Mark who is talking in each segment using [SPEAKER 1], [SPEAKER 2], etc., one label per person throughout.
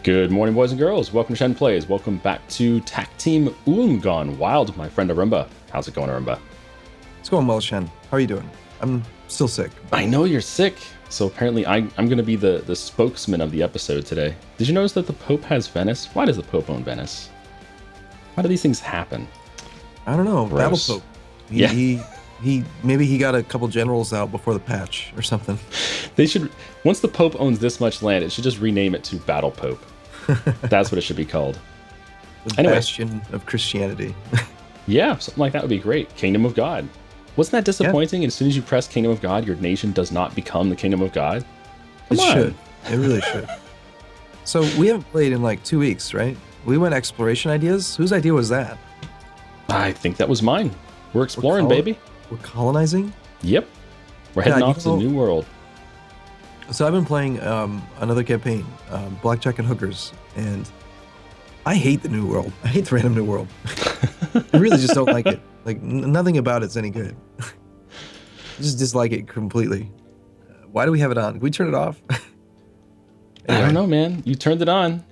[SPEAKER 1] Good morning, boys and girls. Welcome to Shen Plays. Welcome back to Tac Team Gone Wild, my friend Arumba. How's it going, Arumba?
[SPEAKER 2] It's going well, Shen. How are you doing? I'm still sick.
[SPEAKER 1] I know you're sick, so apparently I'm going to be the spokesman of the episode today. Did you notice that the Pope has Venice? Why does the Pope own Venice? Why do these things happen?
[SPEAKER 2] I don't know.
[SPEAKER 1] Gross.
[SPEAKER 2] Battle Pope.
[SPEAKER 1] He
[SPEAKER 2] Maybe he got a couple generals out before the patch or something.
[SPEAKER 1] They should, once the Pope owns this much land, it should just rename it to Battle Pope. That's what it should be called.
[SPEAKER 2] The
[SPEAKER 1] Anyway.
[SPEAKER 2] bastion of Christianity.
[SPEAKER 1] Yeah, something like that would be great. Kingdom of God. Wasn't that disappointing? As soon as you press Kingdom of God, your nation does not become the Kingdom of God?
[SPEAKER 2] It
[SPEAKER 1] Come on.
[SPEAKER 2] should. It really should. So we haven't played in like 2 weeks, right? We went exploration ideas. Whose idea was that?
[SPEAKER 1] I think that was mine. We're exploring, baby.
[SPEAKER 2] We're colonizing?
[SPEAKER 1] Yep. We're heading
[SPEAKER 2] Yeah,
[SPEAKER 1] off to the new world.
[SPEAKER 2] So I've been playing another campaign, Blackjack and Hookers, and I hate the New World. I hate the random New World. I really just don't like it. Like, nothing about it's any good. I just dislike it completely. Why do we have it on? Can we turn it off?
[SPEAKER 1] I don't know, man. You turned it on.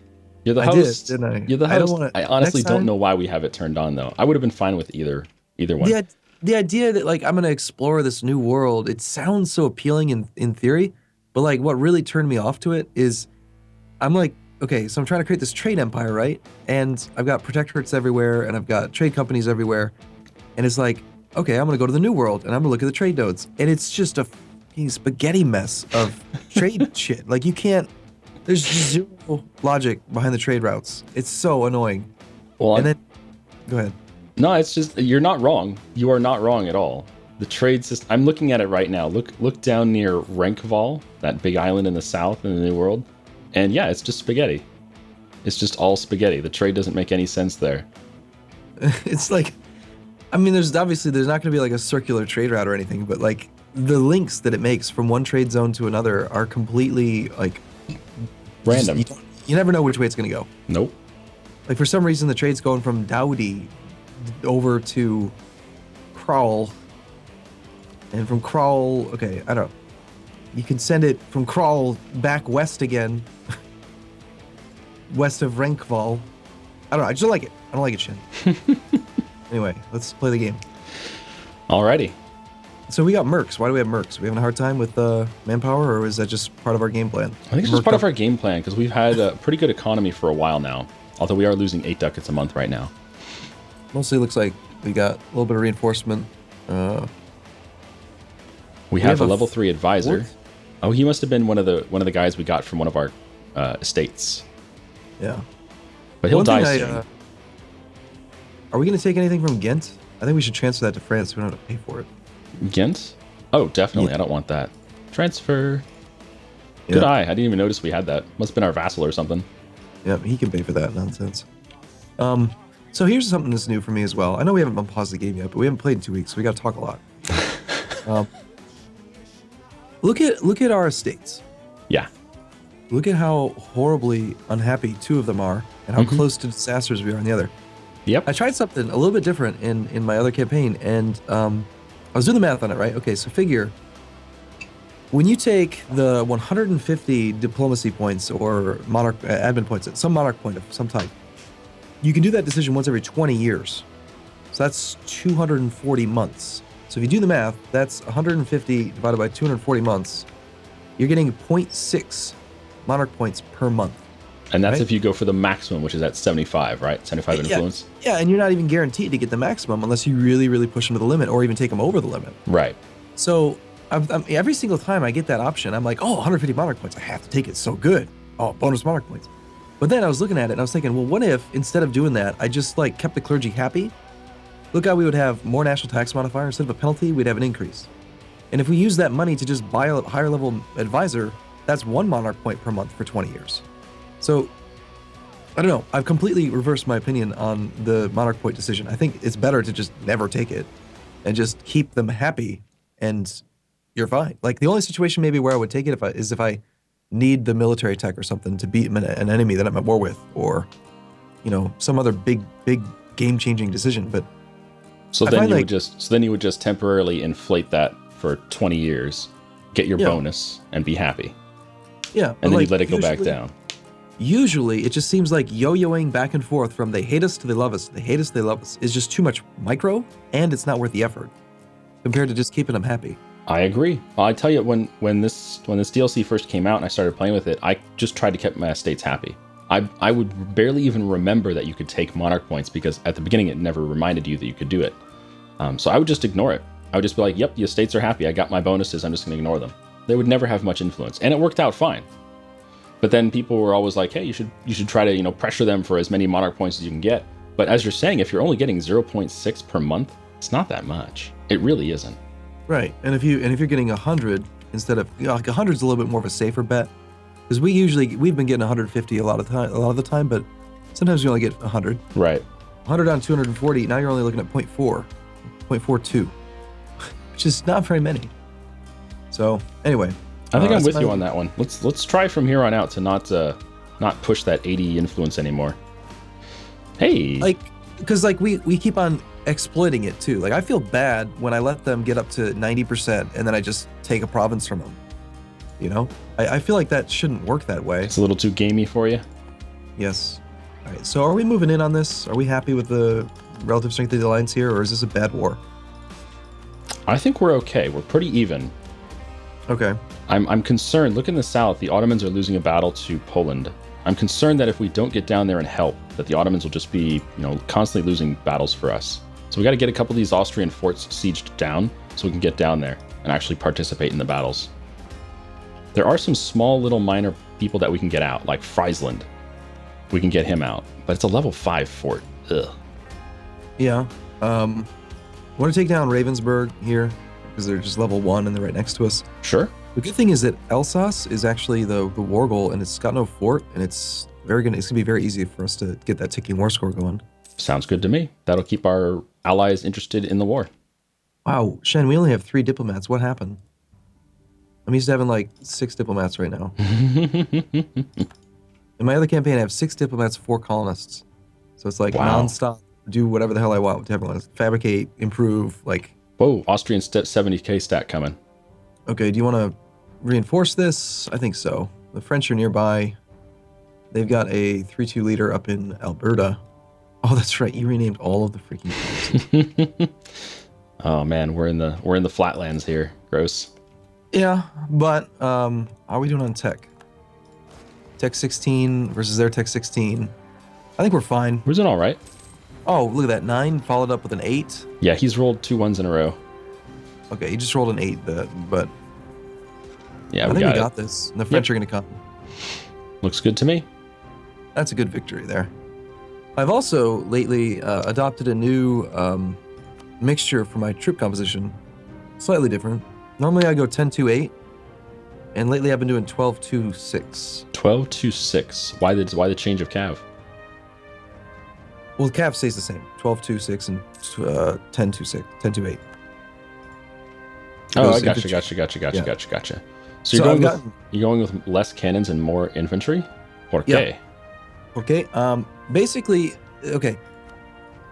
[SPEAKER 1] You're the
[SPEAKER 2] I
[SPEAKER 1] host.
[SPEAKER 2] did, didn't I?
[SPEAKER 1] You're the
[SPEAKER 2] I don't
[SPEAKER 1] host.
[SPEAKER 2] wanna-
[SPEAKER 1] I honestly
[SPEAKER 2] next
[SPEAKER 1] don't
[SPEAKER 2] time-
[SPEAKER 1] know why we have it turned on, though. I would have been fine with either one.
[SPEAKER 2] The idea that, like, I'm going to explore this new world, it sounds so appealing in theory, but, like, what really turned me off to it is I'm like, okay, so I'm trying to create this trade empire, right? And I've got protectorates everywhere, and I've got trade companies everywhere. And it's like, okay, I'm going to go to the new world, and I'm going to look at the trade nodes. And it's just a fucking spaghetti mess of trade shit. Like, you can't, there's zero logic behind the trade routes. It's so annoying.
[SPEAKER 1] Well,
[SPEAKER 2] And then, go ahead.
[SPEAKER 1] no, it's just, you're not wrong. You are not wrong at all. The trade system, I'm looking at it right now. Look down near Renkval, that big island in the south in the New World. And yeah, it's just spaghetti. It's just all spaghetti. The trade doesn't make any sense there.
[SPEAKER 2] It's like, I mean, there's not going to be like a circular trade route or anything, but like the links that it makes from one trade zone to another are completely like
[SPEAKER 1] Random.
[SPEAKER 2] You never know which way it's going to go.
[SPEAKER 1] Nope.
[SPEAKER 2] Like, for some reason, the trade's going from Dowdy over to Crawl, and from Crawl, okay, I don't know. You can send it from Crawl back west again, west of Renkval. I don't know. I just don't like it. I don't like it, Shin. Anyway, let's play the game.
[SPEAKER 1] Alrighty.
[SPEAKER 2] So we got mercs. Why do we have mercs? We having a hard time with manpower, or is that just part of our game plan?
[SPEAKER 1] I think it's just part of our game plan because we've had a pretty good economy for a while now. Although we are losing 8 ducats a month right now.
[SPEAKER 2] Mostly looks like we got a little bit of reinforcement.
[SPEAKER 1] We have a
[SPEAKER 2] have a
[SPEAKER 1] level 3 advisor.
[SPEAKER 2] fourth?
[SPEAKER 1] Oh, he must have been one of the guys we got from one of our estates.
[SPEAKER 2] Yeah.
[SPEAKER 1] But he'll
[SPEAKER 2] One
[SPEAKER 1] die
[SPEAKER 2] thing
[SPEAKER 1] soon.
[SPEAKER 2] Are we going to take anything from Ghent? I think we should transfer that to France. We don't have to pay for it.
[SPEAKER 1] Ghent? Oh, definitely.
[SPEAKER 2] Yeah.
[SPEAKER 1] I don't want that. Transfer. Good eye. I didn't even notice we had that. Must have been our vassal or something.
[SPEAKER 2] Yeah, he can pay for that nonsense. So here's something that's new for me as well. I know we haven't paused the game yet, but we haven't played in 2 weeks, so we got to talk a lot. Look at our estates.
[SPEAKER 1] Yeah.
[SPEAKER 2] Look at how horribly unhappy 2 of them are, and how close to disasters we are in the other.
[SPEAKER 1] Yep.
[SPEAKER 2] I tried something a little bit different in my other campaign, and I was doing the math on it, right? Okay, so figure, when you take the 150 diplomacy points or monarch admin points, some monarch point of some type, you can do that decision once every 20 years. So that's 240 months. So if you do the math, that's 150 divided by 240 months. You're getting 0.6 monarch points per month.
[SPEAKER 1] And that's
[SPEAKER 2] Right.
[SPEAKER 1] if you go for the maximum, which is at 75, right? 75 influence.
[SPEAKER 2] Yeah, and you're not even guaranteed to get the maximum unless you really, really push them to the limit or even take them over the limit.
[SPEAKER 1] Right.
[SPEAKER 2] So every single time I get that option, I'm like, oh, 150 monarch points. I have to take it. So good. Oh, bonus monarch points. But then I was looking at it and I was thinking, well, what if instead of doing that, I just like kept the clergy happy? Look how we would have more national tax modifier. Instead of a penalty, we'd have an increase. And if we use that money to just buy a higher level advisor, that's 1 monarch point per month for 20 years. So I don't know. I've completely reversed my opinion on the monarch point decision. I think it's better to just never take it and just keep them happy, and you're fine. Like, the only situation maybe where I would take it is if I need the military tech or something to beat an enemy that I'm at war with, or, you know, some other big game-changing decision. But
[SPEAKER 1] So
[SPEAKER 2] I
[SPEAKER 1] then
[SPEAKER 2] find,
[SPEAKER 1] you
[SPEAKER 2] like-
[SPEAKER 1] would just temporarily inflate that for 20 years, get your
[SPEAKER 2] Yeah.
[SPEAKER 1] bonus, and be happy.
[SPEAKER 2] yeah,
[SPEAKER 1] And then you let it go back
[SPEAKER 2] usually-
[SPEAKER 1] down.
[SPEAKER 2] usually it just seems like yo-yoing back and forth from they hate us to they love us, they hate us, they love us is just too much micro, and it's not worth the effort compared to just keeping them happy.
[SPEAKER 1] I agree. Well, I tell you, when this DLC first came out and I started playing with it, I just tried to keep my estates happy. I would barely even remember that you could take monarch points because at the beginning it never reminded you that you could do it. So I would just ignore it. I would just be like, yep, the estates are happy. I got my bonuses. I'm just going to ignore them. They would never have much influence, and it worked out fine. But then people were always like, hey, you should try to pressure them for as many monarch points as you can get. But as you're saying, if you're only getting 0.6 per month, it's not that much. It really isn't.
[SPEAKER 2] Right, and if you're getting 100 instead of like 100 is a little bit more of a safer bet, because we've been getting 150 a lot of the time, but sometimes we only get 100.
[SPEAKER 1] Right.
[SPEAKER 2] 100 on 240. Now you're only looking at 0.42, which is not very many. So anyway,
[SPEAKER 1] I think I'm with you on that one. Let's try from here on out to not push that 80 influence anymore. Hey,
[SPEAKER 2] because we keep on exploiting it too. Like I feel bad when I let them get up to 90% and then I just take a province from them. I feel like that shouldn't work that way.
[SPEAKER 1] It's a little too gamey for you.
[SPEAKER 2] Yes. All right. So are we moving in on this? Are we happy with the relative strength of the alliance here, or is this a bad war?
[SPEAKER 1] I think we're okay. We're pretty even.
[SPEAKER 2] Okay.
[SPEAKER 1] I'm concerned. Look in the south. The Ottomans are losing a battle to Poland. I'm concerned that if we don't get down there and help, that the Ottomans will just be, constantly losing battles for us. So we got to get a couple of these Austrian forts sieged down so we can get down there and actually participate in the battles. There are some small little minor people that we can get out, like Friesland. We can get him out, but it's a level 5 fort. Ugh.
[SPEAKER 2] Yeah. Want to take down Ravensburg here because they're just level 1 and they're right next to us.
[SPEAKER 1] Sure.
[SPEAKER 2] The good thing is that Alsace is actually the war goal, and it's got no fort, and it's gonna be very easy for us to get that ticking war score going.
[SPEAKER 1] Sounds good to me. That'll keep our allies interested in the war.
[SPEAKER 2] Wow, Shen, we only have 3 diplomats. What happened? I'm used to having like 6 diplomats right now. In my other campaign, I have 6 diplomats, 4 colonists. So it's like nonstop, do whatever the hell I want with everyone. Fabricate, improve, like.
[SPEAKER 1] Whoa, Austrian 70k stat coming.
[SPEAKER 2] Okay, do you want to reinforce this? I think so. The French are nearby. They've got a 3-2 leader up in Alberta. Oh, that's right. You renamed all of the freaking provinces.
[SPEAKER 1] Oh man, we're in the flatlands here. Gross.
[SPEAKER 2] Yeah, but how are we doing on tech? Tech 16 versus their tech 16. I think we're fine.
[SPEAKER 1] We're doing all right.
[SPEAKER 2] Oh, look at that. 9 followed up with an 8.
[SPEAKER 1] Yeah, he's rolled 2 1s in a row.
[SPEAKER 2] Okay, he just rolled an 8, but
[SPEAKER 1] yeah,
[SPEAKER 2] I think we got this. And the French are going to come.
[SPEAKER 1] Looks good to me.
[SPEAKER 2] That's a good victory there. I've also lately adopted a new mixture for my troop composition. Slightly different. Normally I go 10-2-8, and lately I've been doing 12-2-6.
[SPEAKER 1] 12-2-6. Why the change of cav?
[SPEAKER 2] Well, the cav stays the same. 12-2-6 and 10-2-6, 10-2-8.
[SPEAKER 1] Oh, I gotcha. So you're going with less cannons and more infantry? ¿Por qué?
[SPEAKER 2] Yeah. Okay. Basically, okay.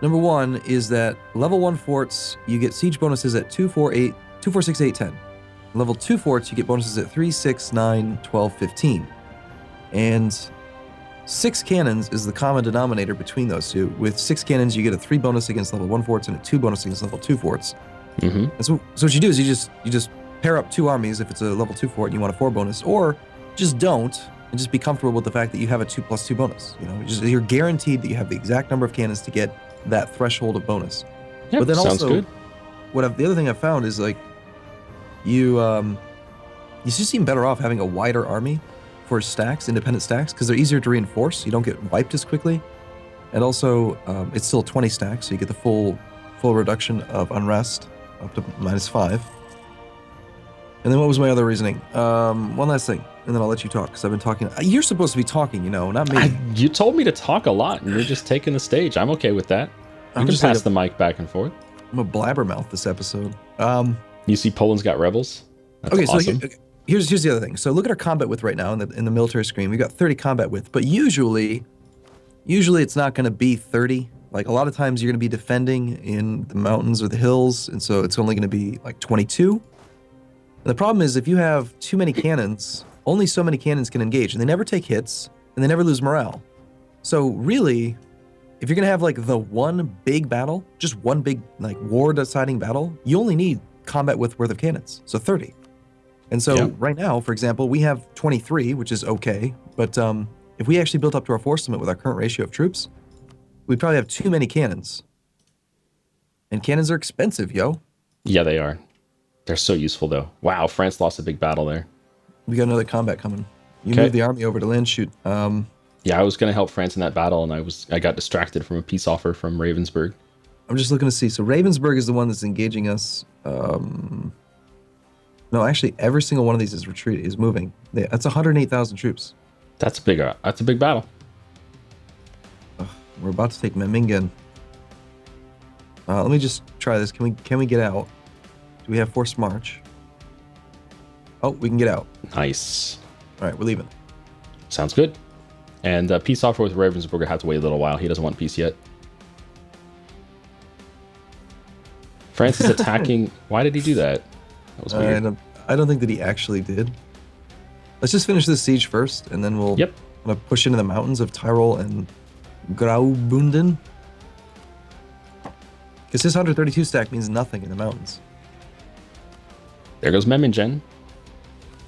[SPEAKER 2] Number 1 is that level 1 forts, you get siege bonuses at 2, 4, 6, 8, 10. Level 2 forts, you get bonuses at 3, 6, 9, 12, 15. And 6 cannons is the common denominator between those two. With 6 cannons, you get a 3 bonus against level 1 forts and a 2 bonus against level 2 forts.
[SPEAKER 1] Mm-hmm.
[SPEAKER 2] And so what you do is you just pair up 2 armies if it's a level 2 fort and you want a 4 bonus, or just don't and just be comfortable with the fact that you have a 2+2 bonus. You're guaranteed that you have the exact number of cannons to get that threshold of bonus.
[SPEAKER 1] Yep,
[SPEAKER 2] but then
[SPEAKER 1] sounds
[SPEAKER 2] also,
[SPEAKER 1] good.
[SPEAKER 2] The other thing I've found is like you just seem better off having a wider army for stacks, independent stacks, because they're easier to reinforce. You don't get wiped as quickly, and also it's still 20 stacks, so you get the full reduction of unrest up to -5. And then what was my other reasoning? One last thing, and then I'll let you talk, because I've been talking. You're supposed to be talking, not me.
[SPEAKER 1] You told me to talk a lot, and you're just taking the stage. I'm okay with that. You can pass the mic back and forth.
[SPEAKER 2] I'm a blabbermouth this episode.
[SPEAKER 1] You see Poland's got rebels? That's
[SPEAKER 2] okay,
[SPEAKER 1] awesome.
[SPEAKER 2] So here's the other thing. So look at our combat width right now in the military screen. We got 30 combat width, but usually it's not going to be 30. Like a lot of times you're going to be defending in the mountains or the hills, and so it's only going to be like 22. And the problem is if you have too many cannons, only so many cannons can engage, and they never take hits. and they never lose morale. So really, if you're gonna have like the one big battle, just one big like war deciding battle, you only need combat width worth of cannons, so 30. And so right now, for example, we have 23, which is okay. But if we actually built up to our force limit with our current ratio of troops, we'd probably have too many cannons. And cannons are expensive, yo.
[SPEAKER 1] Yeah, they are. They're so useful, though. Wow, France lost a big battle there.
[SPEAKER 2] We got another combat coming. You moved the army over to land shoot.
[SPEAKER 1] Yeah, I was going to help France in that battle, and I got distracted from a peace offer from Ravensburg.
[SPEAKER 2] I'm just looking to see. So Ravensburg is the one that's engaging us. No, actually, every single one of these is retreating, is moving. That's 108,000 troops.
[SPEAKER 1] That's a big battle.
[SPEAKER 2] We're about to take Memmingen. Let me just try this. Can we get out? Do we have forced march? Oh, we can get out.
[SPEAKER 1] Nice.
[SPEAKER 2] All right, we're leaving.
[SPEAKER 1] Sounds good. And peace offer with Ravensburg, I have to wait a little while. He doesn't want peace yet. France is attacking. Why did he do that? That was weird.
[SPEAKER 2] I don't think that he actually did. Let's just finish this siege first, and then we'll push into the mountains of Tyrol and Graubünden. Because his 132 stack means nothing in the mountains.
[SPEAKER 1] There goes Memmingen.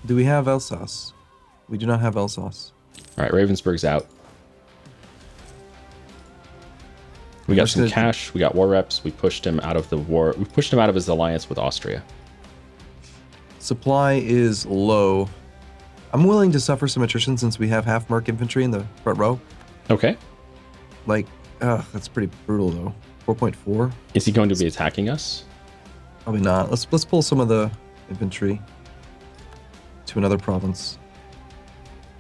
[SPEAKER 2] Do we have Alsace? We do not have Alsace.
[SPEAKER 1] All right, Ravensburg's out. We got some cash. We got war reps. We pushed him out of the war. We pushed him out of his alliance with Austria.
[SPEAKER 2] Supply is low. I'm willing to suffer some attrition since we have half Merc infantry in the front row.
[SPEAKER 1] Okay.
[SPEAKER 2] Like, that's pretty brutal though. 4.4.
[SPEAKER 1] Is he going to be attacking us?
[SPEAKER 2] Probably not. Let's pull some of the infantry to another province.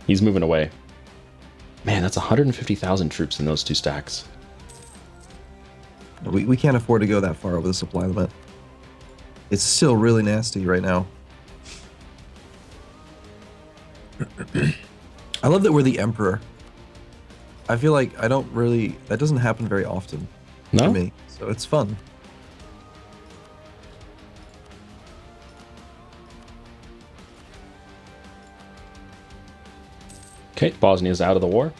[SPEAKER 1] He's moving away. Man, that's 150,000 troops in those two stacks.
[SPEAKER 2] We can't afford to go that far over the supply limit. It's still really nasty right now. I love that we're the emperor. I feel like that doesn't happen very often to me, so it's fun.
[SPEAKER 1] Okay, Bosnia's out of the war.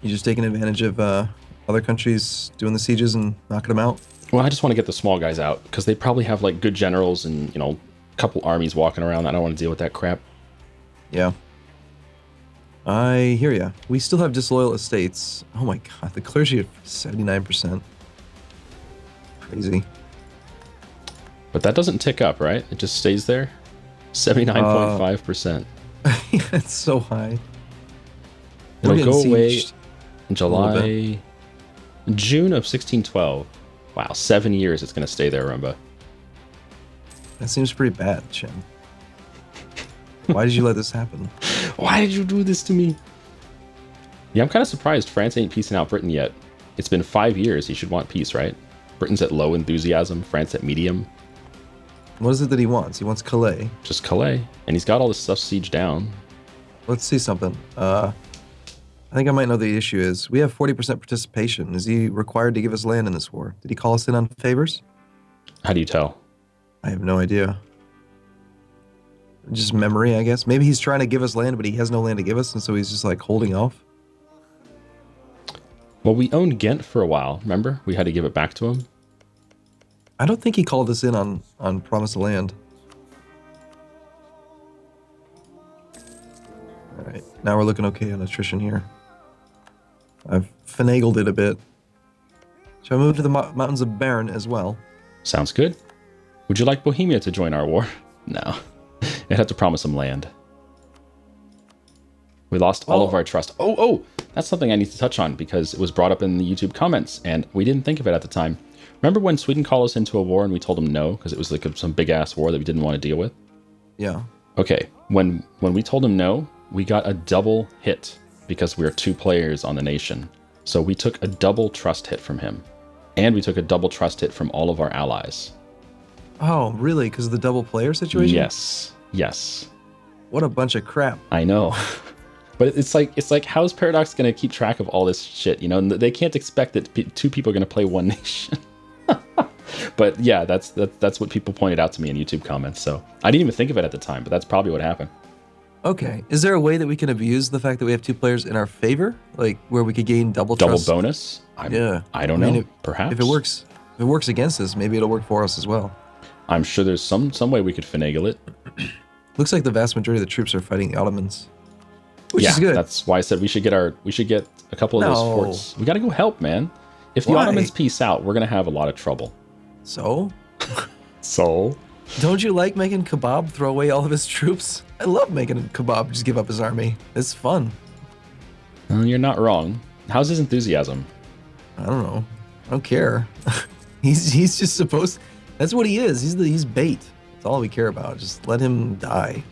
[SPEAKER 2] You just taking advantage of other countries doing the sieges and knocking them out?
[SPEAKER 1] Well, I just want to get the small guys out because they probably have like good generals and, a couple armies walking around. I don't want to deal with that crap.
[SPEAKER 2] Yeah. I hear ya. We still have disloyal estates. Oh my god, the clergy at 79%. Crazy.
[SPEAKER 1] But that doesn't tick up, right? It just stays there? 79.5%.
[SPEAKER 2] It's so high.
[SPEAKER 1] It'll go away in June of 1612. Wow, 7 years it's going to stay there, Arumba.
[SPEAKER 2] That seems pretty bad, Chen. Why did you let this happen?
[SPEAKER 1] Why did you do this to me? Yeah, I'm kind of surprised France ain't peacing out Britain yet. It's been 5 years. He should want peace, right? Britain's at low enthusiasm, France at medium.
[SPEAKER 2] What is it that he wants? He wants Calais.
[SPEAKER 1] Just Calais. And he's got all this stuff sieged down.
[SPEAKER 2] Let's see something. I think I might know the issue is. We have 40% participation. Is he required to give us land in this war? Did he call us in on favors?
[SPEAKER 1] How do you tell?
[SPEAKER 2] I have no idea. Just memory, I guess. Maybe he's trying to give us land, but he has no land to give us, and so he's just like holding off.
[SPEAKER 1] Well, we owned Ghent for a while, remember? We had to give it back to him.
[SPEAKER 2] I don't think he called us in on promise of land. All right, now we're looking okay on attrition here. I've finagled it a bit. Shall I move to the mountains of Bern as well?
[SPEAKER 1] Sounds good. Would you like Bohemia to join our war? No. It had to promise him land. We lost all of our trust. Oh, that's something I need to touch on because it was brought up in the YouTube comments and we didn't think of it at the time. Remember when Sweden called us into a war and we told them no because it was like some big ass war that we didn't want to deal with?
[SPEAKER 2] Yeah.
[SPEAKER 1] Okay, when we told them no, we got a double hit because we were 2 players on the nation. So we took a double trust hit from him. And we took a double trust hit from all of our allies.
[SPEAKER 2] Oh, really? Because of the double player situation?
[SPEAKER 1] Yes.
[SPEAKER 2] What a bunch of crap.
[SPEAKER 1] I know. But it's like how is Paradox going to keep track of all this shit? They can't expect that 2 people are going to play one nation. But yeah, that's what people pointed out to me in YouTube comments. So I didn't even think of it at the time, but that's probably what happened.
[SPEAKER 2] Okay. Is there a way that we can abuse the fact that we have two players in our favor, like where we could gain double
[SPEAKER 1] Double
[SPEAKER 2] trust?
[SPEAKER 1] bonus?
[SPEAKER 2] Yeah.
[SPEAKER 1] I don't
[SPEAKER 2] I mean,
[SPEAKER 1] know. Perhaps.
[SPEAKER 2] if it works against us, maybe it'll work for us as well.
[SPEAKER 1] I'm sure there's some way we could finagle it.
[SPEAKER 2] Looks like the vast majority of the troops are fighting the Ottomans, which
[SPEAKER 1] Yeah,
[SPEAKER 2] is good.
[SPEAKER 1] that's why I said we should get a couple of those
[SPEAKER 2] No.
[SPEAKER 1] forts. We got to go help, man. If the
[SPEAKER 2] Why?
[SPEAKER 1] Ottomans peace out, we're gonna have a lot of trouble.
[SPEAKER 2] So,
[SPEAKER 1] So,
[SPEAKER 2] don't you like making Kebab throw away all of his troops? I love making Kebab just give up his army. It's fun.
[SPEAKER 1] you're not wrong. How's his enthusiasm?
[SPEAKER 2] I don't know. I don't care. he's just supposed. That's what he is. He's bait. That's all we care about. Just let him die.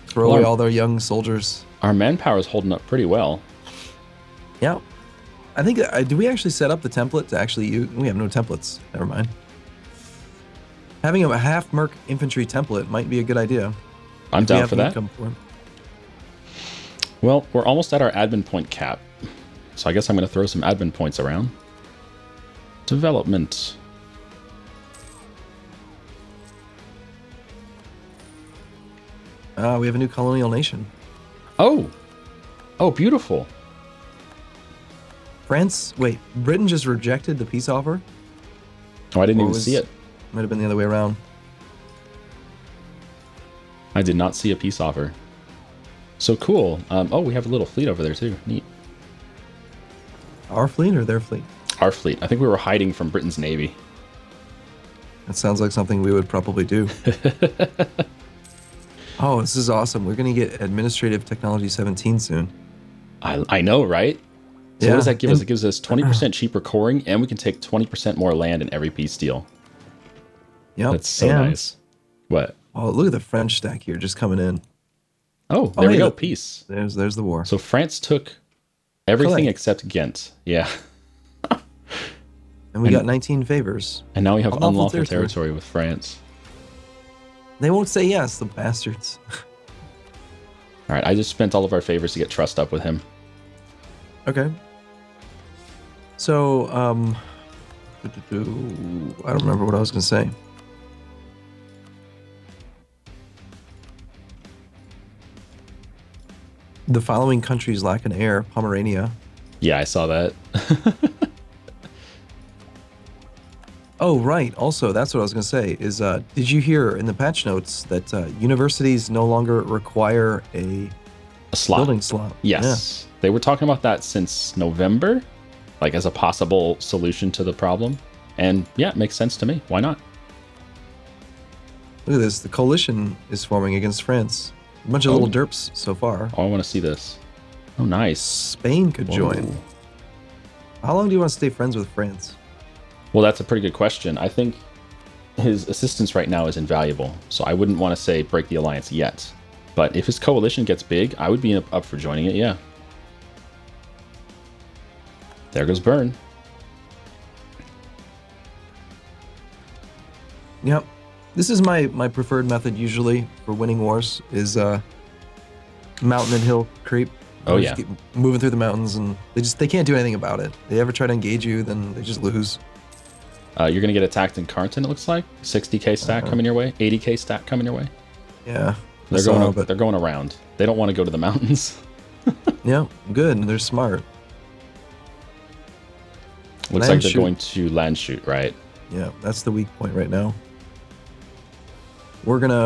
[SPEAKER 2] Throw away all their young soldiers.
[SPEAKER 1] Our manpower is holding up pretty well.
[SPEAKER 2] Yeah. I think, do we actually set up the template to actually use? We have no templates. Never mind. Having a half merc infantry template might be a good idea.
[SPEAKER 1] I'm down for that.
[SPEAKER 2] For
[SPEAKER 1] Well, we're almost at our admin point cap. So I guess I'm going to throw some admin points around. Development.
[SPEAKER 2] We have a new colonial nation.
[SPEAKER 1] Oh! Oh, beautiful.
[SPEAKER 2] France, wait, Britain just rejected the peace offer?
[SPEAKER 1] Oh, I didn't even see it.
[SPEAKER 2] Might have been the other way around.
[SPEAKER 1] I did not see a peace offer. So cool. Oh, we have a little fleet over there too. Neat.
[SPEAKER 2] Our fleet or their fleet?
[SPEAKER 1] Our fleet. I think we were hiding from Britain's navy.
[SPEAKER 2] That sounds like something we would probably do. Oh, this is awesome. We're going to get Administrative Technology 17 soon.
[SPEAKER 1] I know, right? So
[SPEAKER 2] Yeah.
[SPEAKER 1] what does that give us? It gives us 20% cheaper coring, and we can take 20% more land in every peace deal.
[SPEAKER 2] Yep.
[SPEAKER 1] That's so nice. What?
[SPEAKER 2] Oh, look at the French stack here just coming in.
[SPEAKER 1] Oh, there we
[SPEAKER 2] hey,
[SPEAKER 1] go.
[SPEAKER 2] look.
[SPEAKER 1] Peace.
[SPEAKER 2] There's the war.
[SPEAKER 1] So France took everything
[SPEAKER 2] Calais.
[SPEAKER 1] except Ghent. Yeah.
[SPEAKER 2] And we got 19 favors.
[SPEAKER 1] And now we have
[SPEAKER 2] Unlawful
[SPEAKER 1] unlawful
[SPEAKER 2] territory.
[SPEAKER 1] territory with France.
[SPEAKER 2] They won't say yes, the bastards.
[SPEAKER 1] All right, I just spent all of our favors to get trust up with him.
[SPEAKER 2] Okay. So, I don't remember what I was going to say. The following countries lack an heir: Pomerania.
[SPEAKER 1] Yeah, I saw that.
[SPEAKER 2] Oh, right. Also, that's what I was going to say is, did you hear in the patch notes that universities no longer require a
[SPEAKER 1] slot.
[SPEAKER 2] building slot?
[SPEAKER 1] Yes. They were talking about that since November, like as a possible solution to the problem. And yeah, it makes sense to me. Why not?
[SPEAKER 2] Look at this. The coalition is forming against France. A bunch of little derps so far.
[SPEAKER 1] Oh, I want to see this. Oh, nice.
[SPEAKER 2] Spain could join. How long do you want to stay friends with France?
[SPEAKER 1] Well, that's a pretty good question. I think his assistance right now is invaluable, so I wouldn't want to say break the alliance yet. But if his coalition gets big, I would be up for joining it, yeah. There goes Burn.
[SPEAKER 2] Yep. This is my preferred method usually for winning wars is mountain and hill creep.
[SPEAKER 1] Oh,
[SPEAKER 2] Just
[SPEAKER 1] yeah.
[SPEAKER 2] keep moving through the mountains and they can't do anything about it. They ever try to engage you, then they just lose.
[SPEAKER 1] You're going to get attacked in Carnton, it looks like. 60k stack coming your way. 80k stack coming your way.
[SPEAKER 2] Yeah.
[SPEAKER 1] They're going around. They don't want to go to the mountains.
[SPEAKER 2] Yeah, good. They're smart.
[SPEAKER 1] Looks
[SPEAKER 2] Land
[SPEAKER 1] like they're
[SPEAKER 2] shoot.
[SPEAKER 1] going to land shoot, right?
[SPEAKER 2] Yeah, that's the weak point right now. We're gonna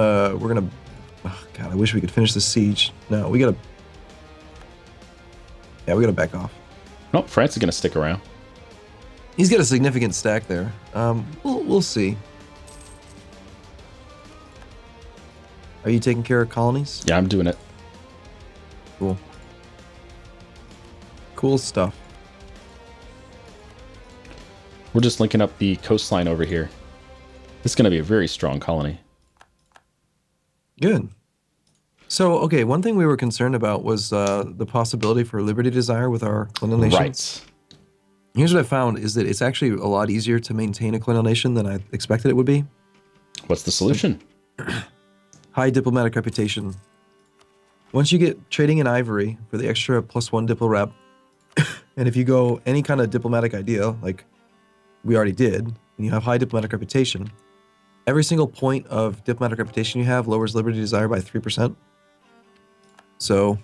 [SPEAKER 2] oh God, I wish we could finish the siege. No, we gotta back off.
[SPEAKER 1] No, France is going to stick around.
[SPEAKER 2] He's got a significant stack there. We'll see. Are you taking care of colonies?
[SPEAKER 1] Yeah, I'm doing it.
[SPEAKER 2] Cool. Cool stuff.
[SPEAKER 1] We're just linking up the coastline over here. This is going to be a very strong colony.
[SPEAKER 2] Good. So, okay, one thing we were concerned about was the possibility for Liberty Desire with our colonial nations.
[SPEAKER 1] Right.
[SPEAKER 2] Here's what I found is that it's actually a lot easier to maintain a colonial nation than I expected it would be.
[SPEAKER 1] What's the solution?
[SPEAKER 2] High diplomatic reputation. Once you get trading in ivory for the extra +1 diplo rep, and if you go any kind of diplomatic idea, like we already did, and you have high diplomatic reputation, every single point of diplomatic reputation you have lowers Liberty Desire by 3%. So,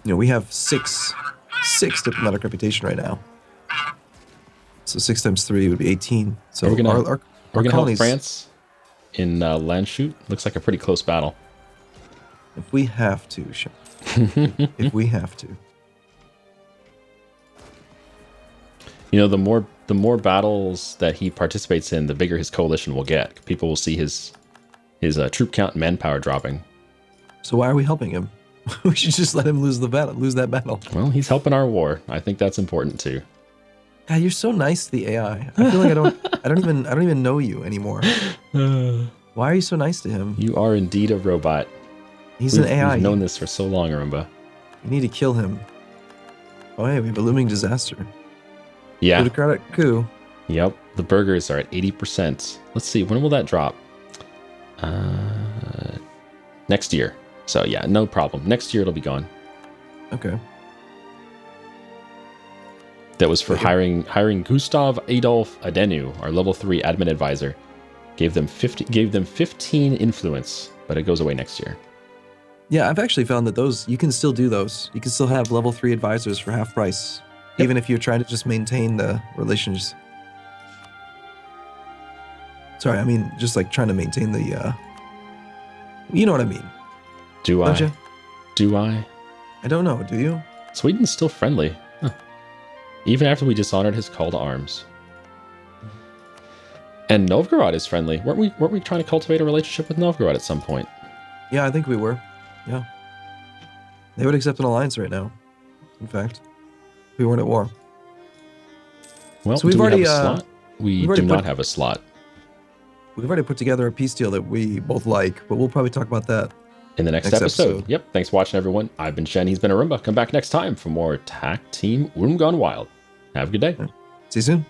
[SPEAKER 2] we have six diplomatic reputation right now. So 6 times 3 would be 18. So
[SPEAKER 1] we're gonna
[SPEAKER 2] our
[SPEAKER 1] help
[SPEAKER 2] colonies,
[SPEAKER 1] France in Landshoot. Looks like a pretty close battle.
[SPEAKER 2] if we have to, Sean. If we have to.
[SPEAKER 1] The more battles that he participates in, the bigger his coalition will get. People will see his troop count and manpower dropping.
[SPEAKER 2] So why are we helping him? We should just let him lose that battle.
[SPEAKER 1] Well, he's helping our war. I think that's important too.
[SPEAKER 2] God, you're so nice to the AI. I feel like I don't even know you anymore. Why are you so nice to him?
[SPEAKER 1] You are indeed a robot.
[SPEAKER 2] He's an AI.
[SPEAKER 1] We've known this for so long, Arumba.
[SPEAKER 2] You need to kill him. Oh, hey, we have a looming disaster.
[SPEAKER 1] Yeah.
[SPEAKER 2] Plutocratic coup.
[SPEAKER 1] Yep. The burgers are at 80%. Let's see. When will that drop? Next year. So yeah, no problem. Next year it'll be gone.
[SPEAKER 2] Okay.
[SPEAKER 1] That was for hiring Gustav Adolf Adenu, our level 3 admin advisor. Gave them 15 influence, but it goes away next year.
[SPEAKER 2] Yeah, I've actually found that you can still do those. You can still have level 3 advisors for half price, even if you're trying to just maintain the relations. Sorry, I mean just like trying to maintain the. You know what I mean?
[SPEAKER 1] Do I? Do I?
[SPEAKER 2] I don't know. Do you?
[SPEAKER 1] Sweden's still friendly, huh. Even after we dishonored his call to arms. And Novgorod is friendly. Weren't we trying to cultivate a relationship with Novgorod at some point?
[SPEAKER 2] Yeah, I think we were. Yeah. They would accept an alliance right now. In fact, if we weren't at war.
[SPEAKER 1] Well,
[SPEAKER 2] so we've
[SPEAKER 1] do
[SPEAKER 2] already
[SPEAKER 1] we have a slot? We do not have a slot.
[SPEAKER 2] We've already put together a peace deal that we both like, but we'll probably talk about that
[SPEAKER 1] in the next episode. Yep. Thanks for watching, everyone. I've been Shen. He's been Arumba. Come back next time for more Tac Team Gone Wild. Have a good day.
[SPEAKER 2] See you soon.